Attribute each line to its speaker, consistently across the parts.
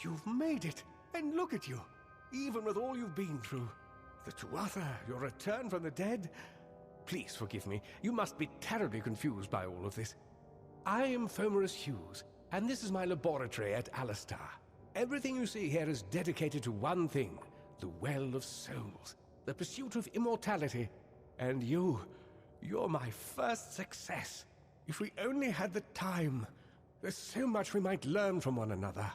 Speaker 1: You've made it, and look at you. Even with all you've been through. The Tuatha, your return from the dead. Please forgive me. You must be terribly confused by all of this. I am Fomerus Hughes, and this is my laboratory at Alistar. Everything you see here is dedicated to one thing, the Well of Souls, the pursuit of immortality. And you're my first success. If we only had the time, there's so much we might learn from one another.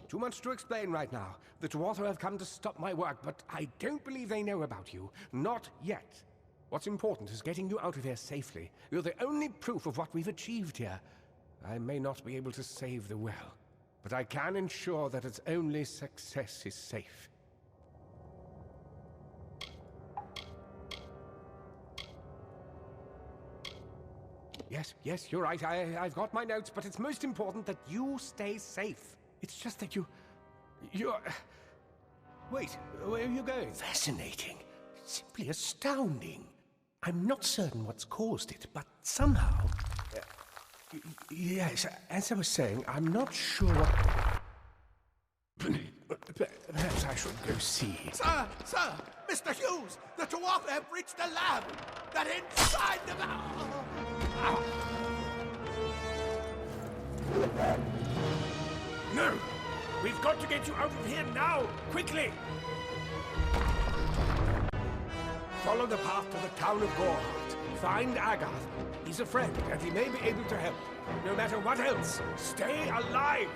Speaker 1: Too much to explain right now. The Tuatha have come to stop my work, but I don't believe they know about you. Not yet. What's important is getting you out of here safely. You're the only proof of what we've achieved here. I may not be able to save the well, but I can ensure that its only success is safe. Yes, you're right. I've got my notes, but it's most important that you stay safe. It's just that you're... Wait, where are you going? Fascinating. Simply astounding. I'm not certain what's caused it, but somehow... yes, as I was saying, I'm not sure what... Perhaps I should go see.
Speaker 2: Sir! Mr. Hughes! The Tuatha have reached the lab! That inside the...
Speaker 1: No! We've got to get you out of here now! Quickly! Follow the path to the town of Gorhart. Find Agath. He's a friend, and he may be able to help. No matter what else, stay alive!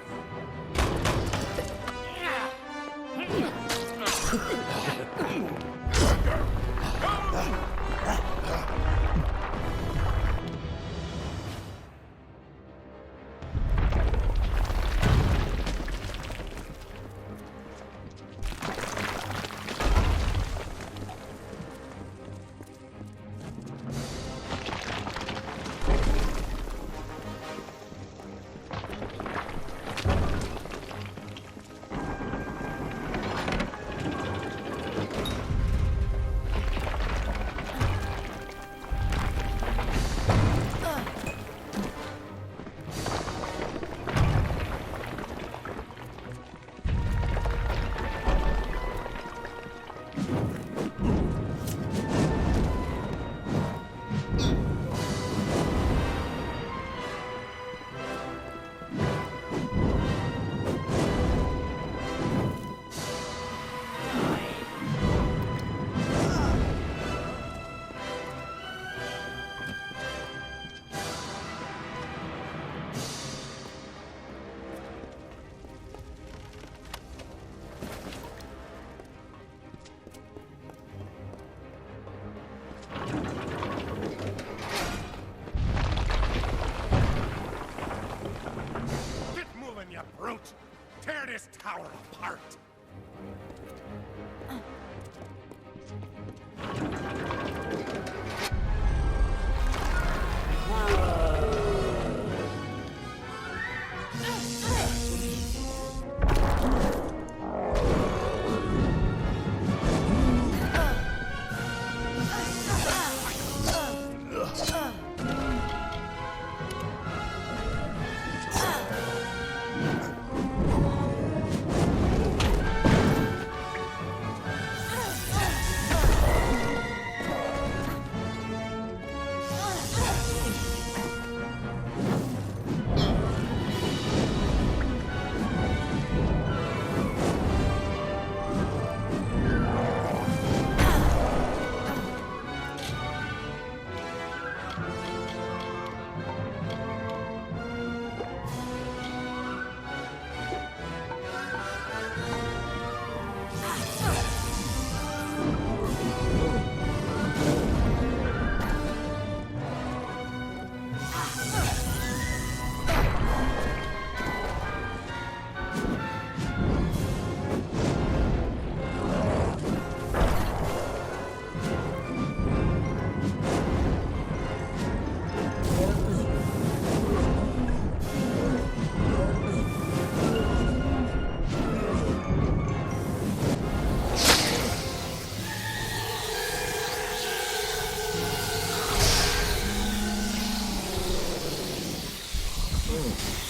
Speaker 2: Tear this tower apart!
Speaker 3: Thank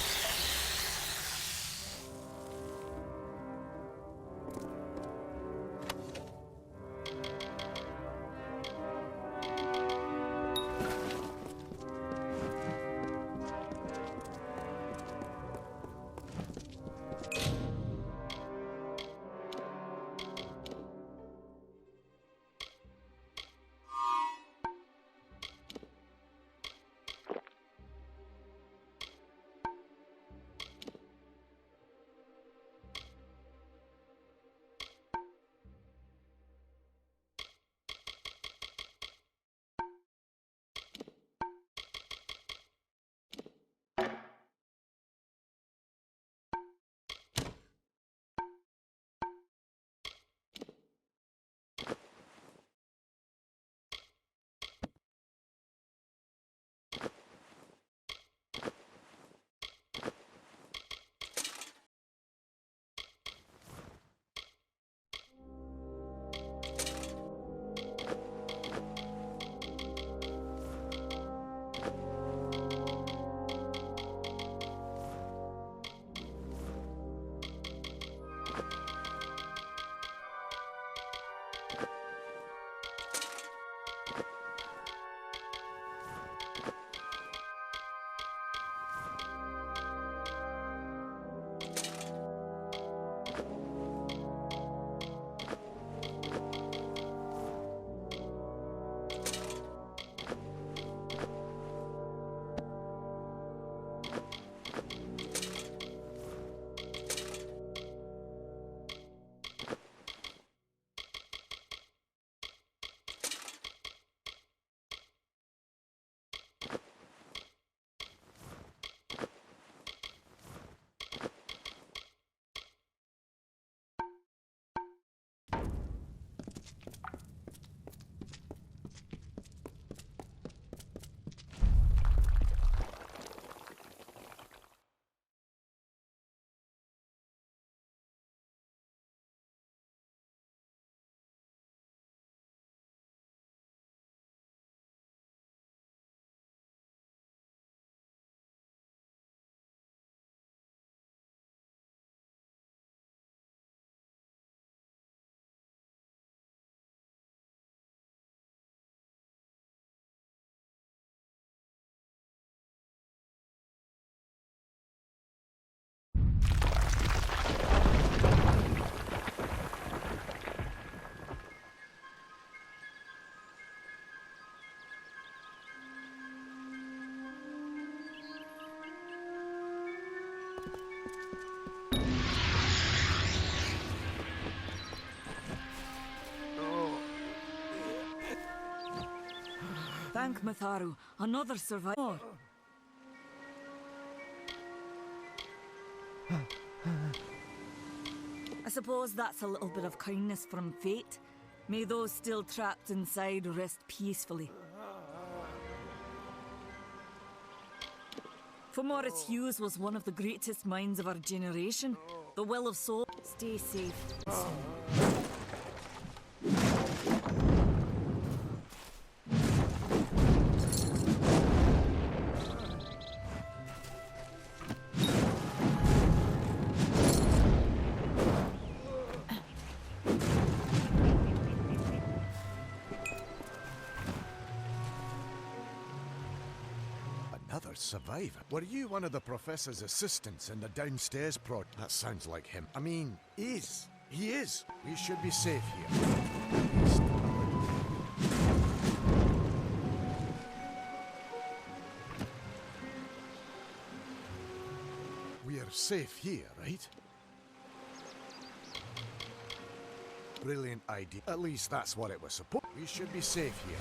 Speaker 3: Matharu, another survivor. I suppose that's a little bit of kindness from fate. May those still trapped inside rest peacefully. For Morris Hughes was one of the greatest minds of our generation. The will of soul. Stay safe.
Speaker 2: Another survivor? Were you one of the professor's assistants in the downstairs prod? That sounds like him. I mean, is. He is. We should be safe here. We're safe here, right? Brilliant idea. At least that's what it was supposed. We should be safe here.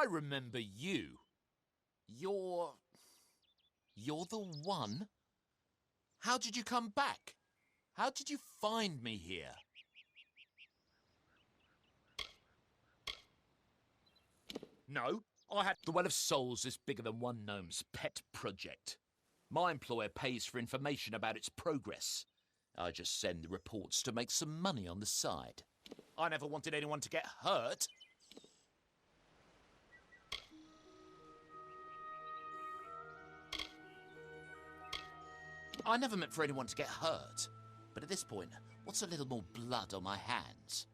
Speaker 4: I remember you. You're the one? How did you come back? How did you find me here? No, I had... The Well of Souls is bigger than one gnome's pet project. My employer pays for information about its progress. I just send the reports to make some money on the side. I never wanted anyone to get hurt. I never meant for anyone to get hurt. But at this point, what's a little more blood on my hands?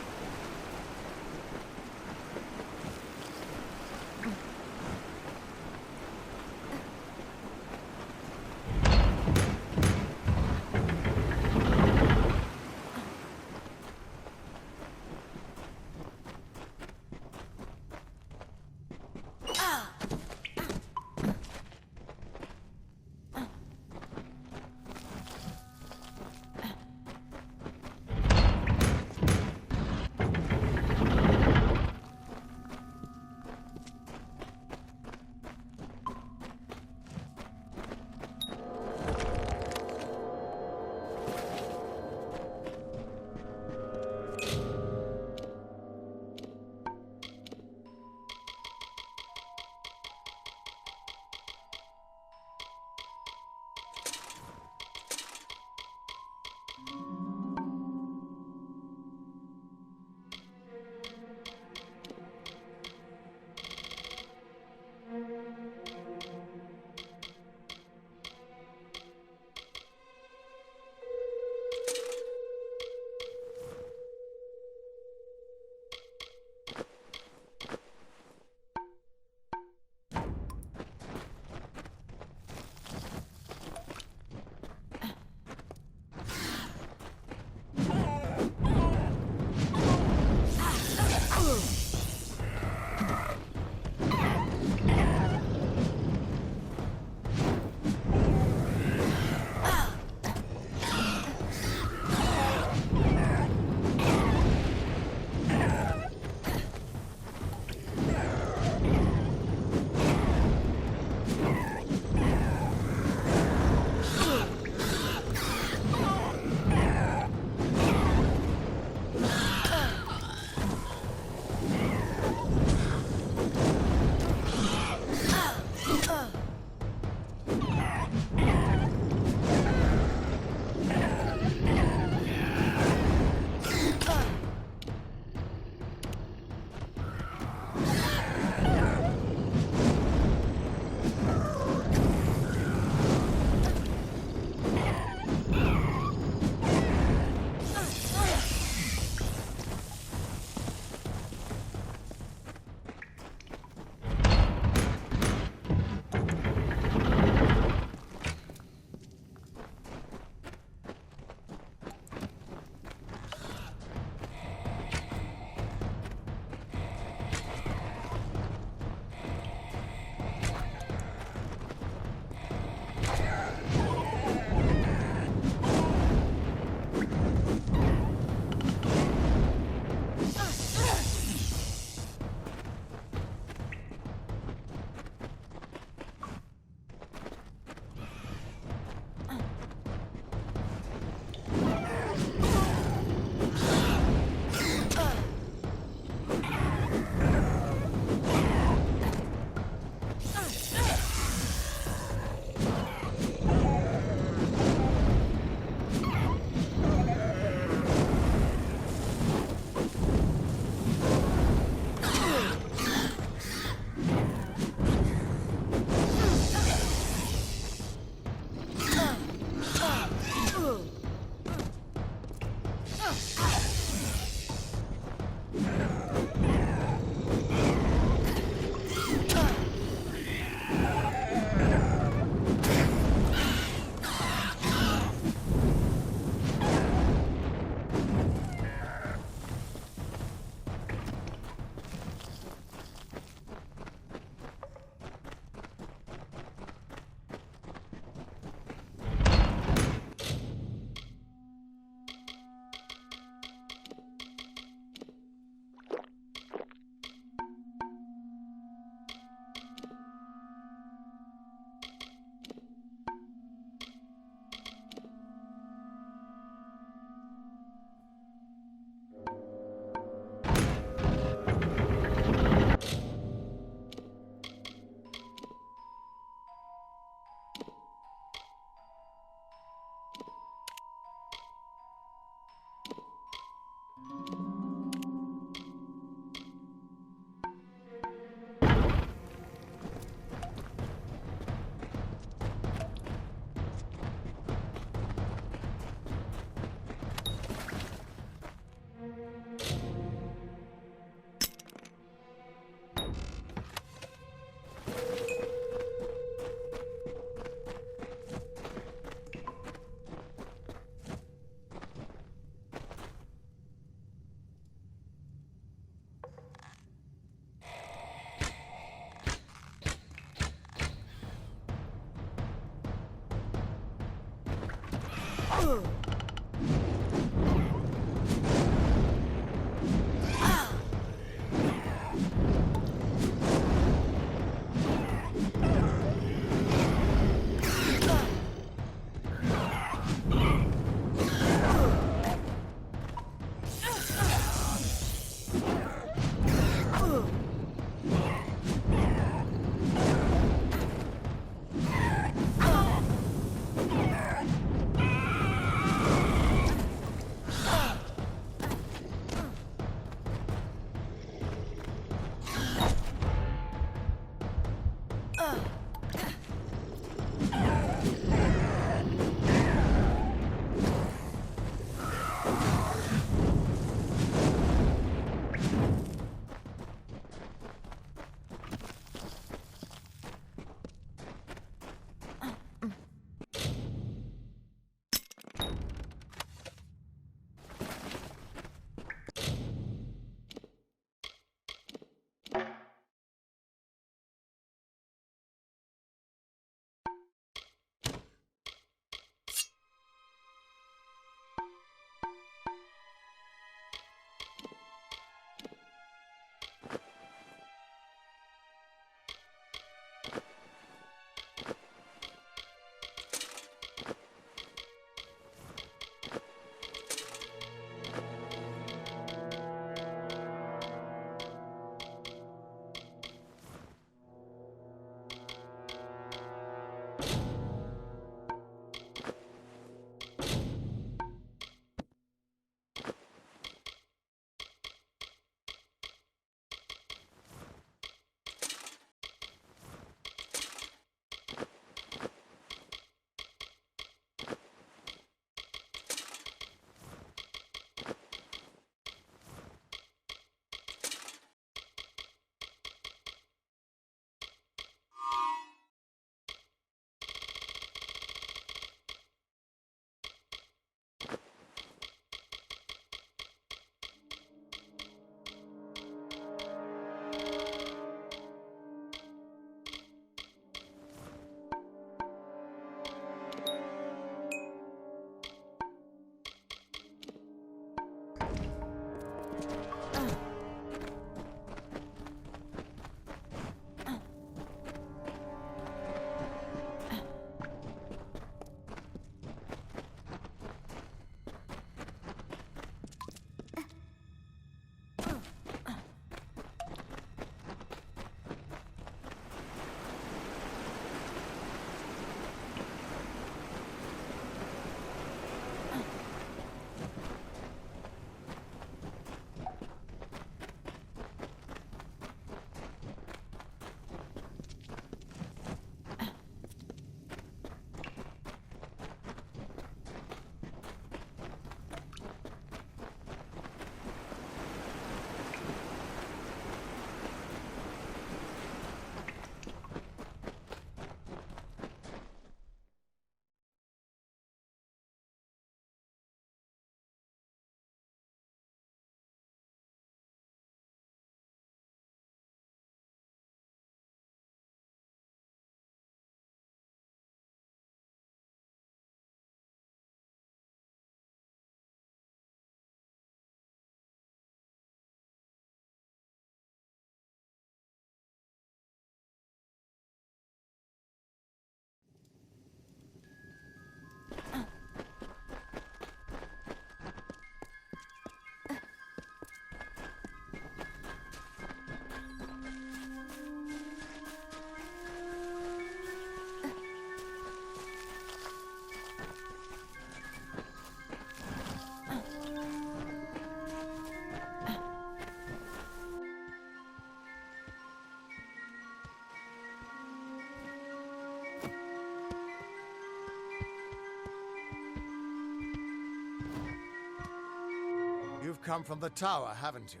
Speaker 2: You've come from the tower, haven't you?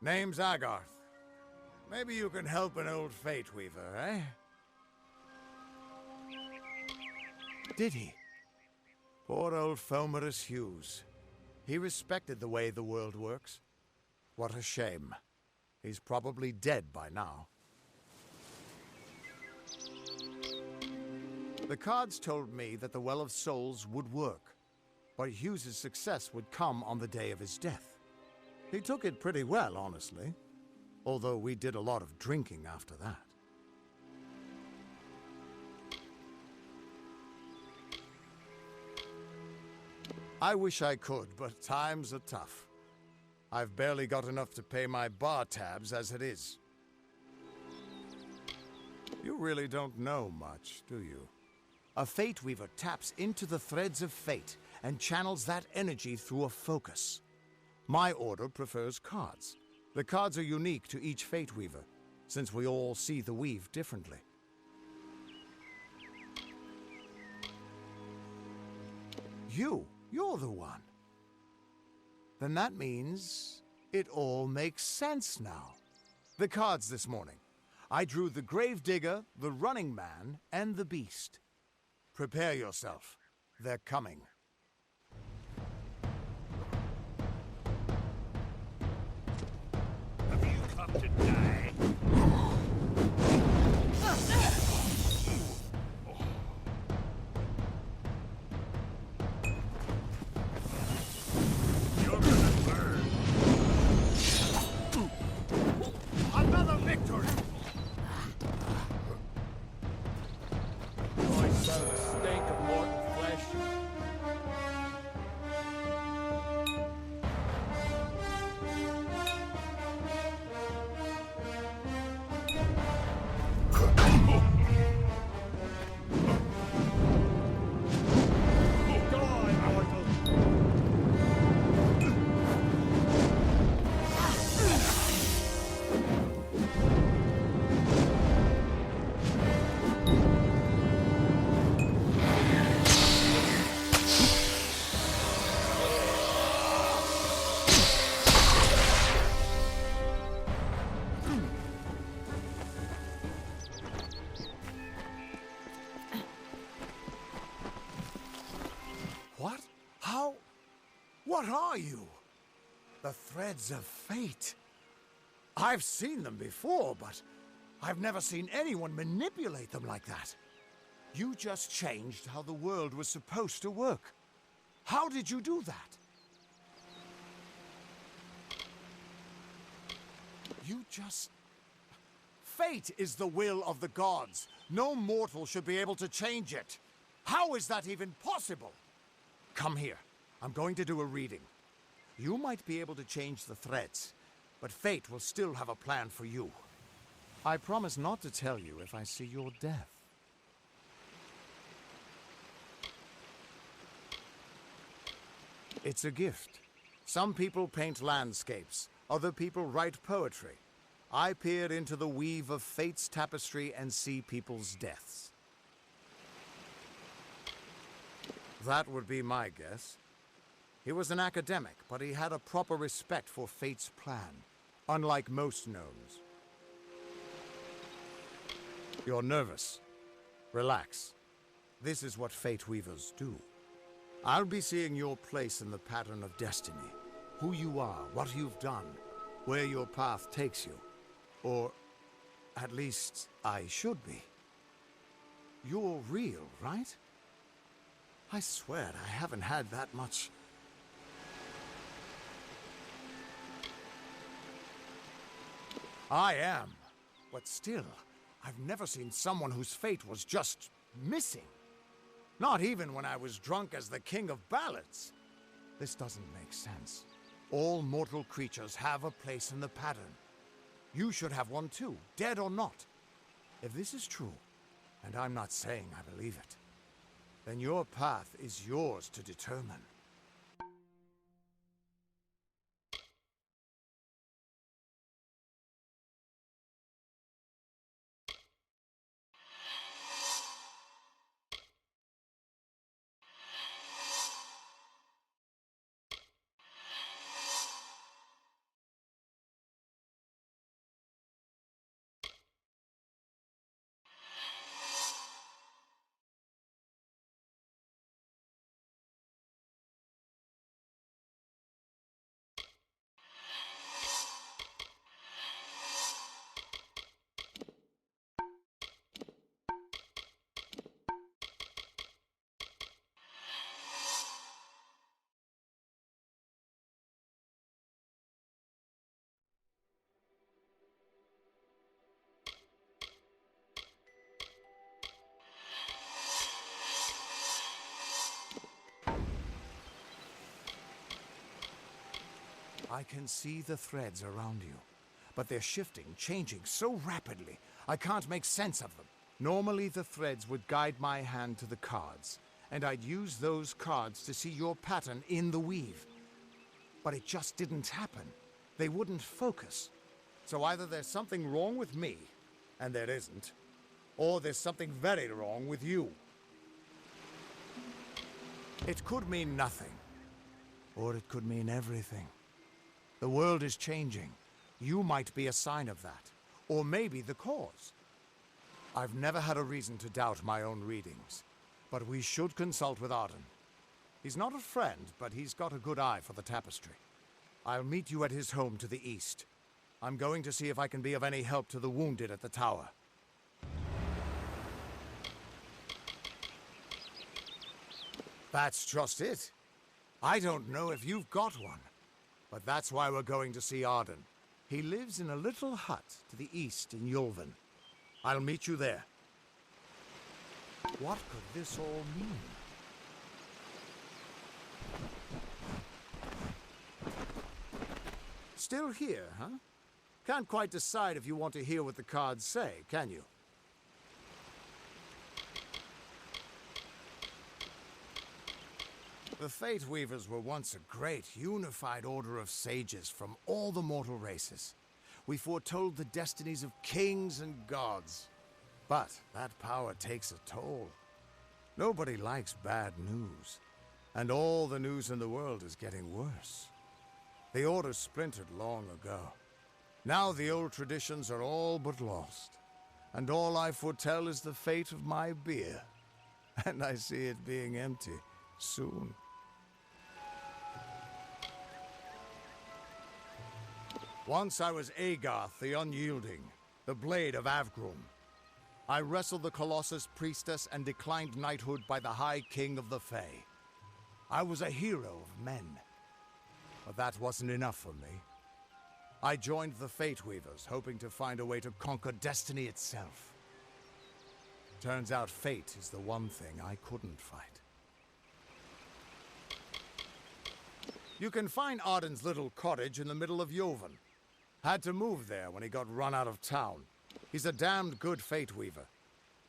Speaker 2: Name's Agarth. Maybe you can help an old Fate Weaver, eh? Did he? Poor old Fomerus Hughes. He respected the way the world works. What a shame. He's probably dead by now. The cards told me that the Well of Souls would work. but Hughes's success would come on the day of his death. He took it pretty well, honestly, although we did a lot of drinking after that. I wish I could, but times are tough. I've barely got enough to pay my bar tabs as it is. You really don't know much, do you? A Fate Weaver taps into the threads of fate and channels that energy through a focus. My order prefers cards. The cards are unique to each Fate Weaver, since we all see the weave differently. You're the one. Then that means it all makes sense now. The cards this morning. I drew the Gravedigger, the Running Man, and the Beast. Prepare yourself. They're coming.
Speaker 5: Have you come to die? You're gonna burn.
Speaker 2: Another victory!
Speaker 1: I smell the stink of mortal flesh.
Speaker 2: What? How? What are you? The threads of fate. I've seen them before, but I've never seen anyone manipulate them like that. You just changed how the world was supposed to work. How did you do that? You just... Fate is the will of the gods. No mortal should be able to change it. How is that even possible? Come here. I'm going to do a reading. You might be able to change the threads, but fate will still have a plan for you. I promise not to tell you if I see your death. It's a gift. Some people paint landscapes, other people write poetry. I peer into the weave of fate's tapestry and see people's deaths. That would be my guess. He was an academic, but he had a proper respect for fate's plan, unlike most gnomes. You're nervous. Relax. This is what Fate Weavers do. I'll be seeing your place in the pattern of destiny. Who you are, what you've done, where your path takes you. Or, at least, I should be. You're real, right? I swear I haven't had that much... I am. But still, I've never seen someone whose fate was just missing. Not even when I was drunk as the King of Ballads. This doesn't make sense. All mortal creatures have a place in the pattern. You should have one too, dead or not. If this is true, and I'm not saying I believe it, then your path is yours to determine. I can see the threads around you, but they're shifting, changing so rapidly, I can't make sense of them. Normally the threads would guide my hand to the cards, and I'd use those cards to see your pattern in the weave. But it just didn't happen. They wouldn't focus. So either there's something wrong with me, and there isn't, or there's something very wrong with you. It could mean nothing, or it could mean everything. The world is changing. You might be a sign of that, or maybe the cause. I've never had a reason to doubt my own readings, but we should consult with Arden. He's not a friend, but he's got a good eye for the tapestry. I'll meet you at his home to the east. I'm going to see if I can be of any help to the wounded at the tower. That's just it. I don't know if you've got one, but that's why we're going to see Arden. He lives in a little hut to the east in Yulven. I'll meet you there. What could this all mean? Still here, huh? Can't quite decide if you want to hear what the cards say, can you? The Fate Weavers were once a great, unified order of sages from all the mortal races. We foretold the destinies of kings and gods. But that power takes a toll. Nobody likes bad news. And all the news in the world is getting worse. The order splintered long ago. Now the old traditions are all but lost. And all I foretell is the fate of my beer. And I see it being empty soon. Once I was Agarth the Unyielding, the Blade of Avgrum. I wrestled the Colossus Priestess and declined knighthood by the High King of the Fae. I was a hero of men. But that wasn't enough for me. I joined the Fate Weavers, hoping to find a way to conquer destiny itself. Turns out fate is the one thing I couldn't fight. You can find Arden's little cottage in the middle of Yulven. Had to move there when he got run out of town. He's a damned good Fate Weaver.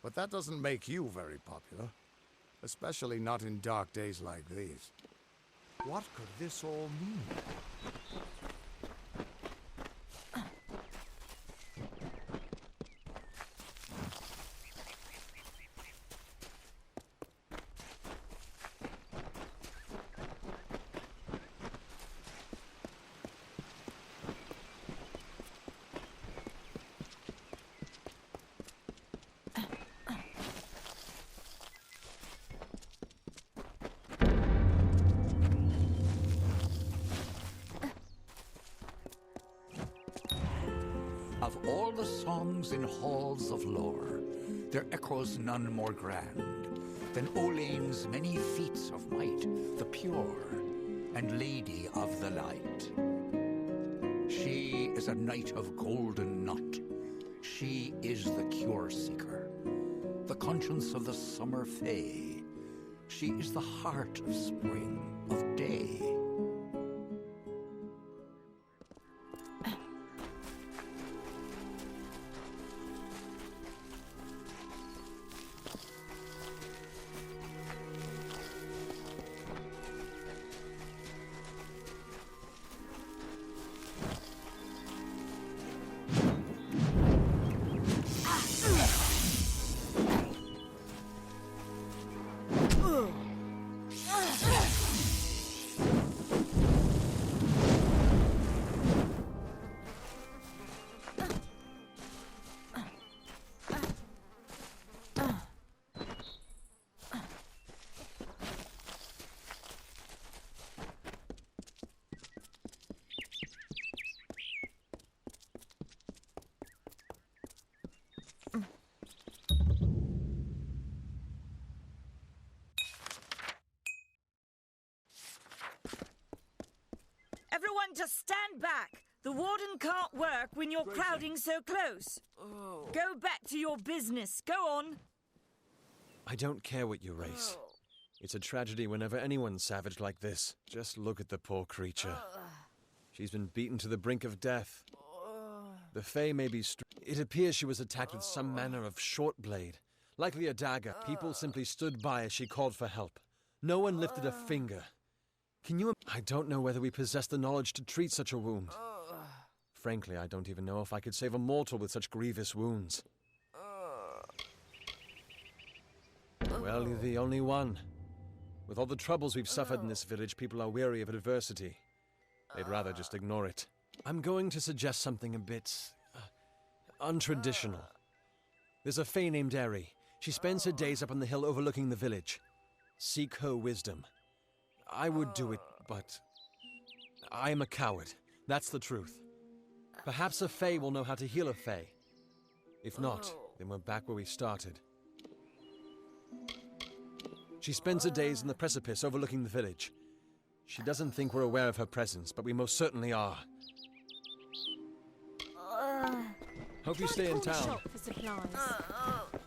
Speaker 2: But that doesn't make you very popular. Especially not in dark days like these. What could this all mean?
Speaker 5: Of all the songs in halls of lore, there echoes none more grand than Olain's many feats of might, the pure and lady of the light. She is a knight of golden knot. She is the cure seeker, the conscience of the summer fae. She is the heart of spring, of day.
Speaker 3: Everyone just stand back. The warden can't work when you're crowding so close.
Speaker 6: Oh.
Speaker 3: Go back to your business. Go on.
Speaker 6: I don't care what you race. It's a tragedy whenever anyone's savage like this. Just look at the poor creature. She's She's been beaten to the brink of death. The Fae may be It appears she was attacked with some manner of short blade, likely a dagger. People simply stood by as she called for help. No one lifted a finger. Can you... I don't know whether we possess the knowledge to treat such a wound. Frankly, I don't even know if I could save a mortal with such grievous wounds. Well, you're the only one. With all the troubles we've suffered in this village, people are weary of adversity. They'd rather just ignore it. I'm going to suggest something a bit... untraditional. There's a Fae named Eri. She spends her days up on the hill overlooking the village. Seek her wisdom. I would do it, but... I am a coward. That's the truth. Perhaps a Fae will know how to heal a Fae. If not, then we're back where we started. She spends her days on the precipice overlooking the village. She doesn't think we're aware of her presence, but we most certainly are. Hope you stay in town.
Speaker 7: Shop for supplies.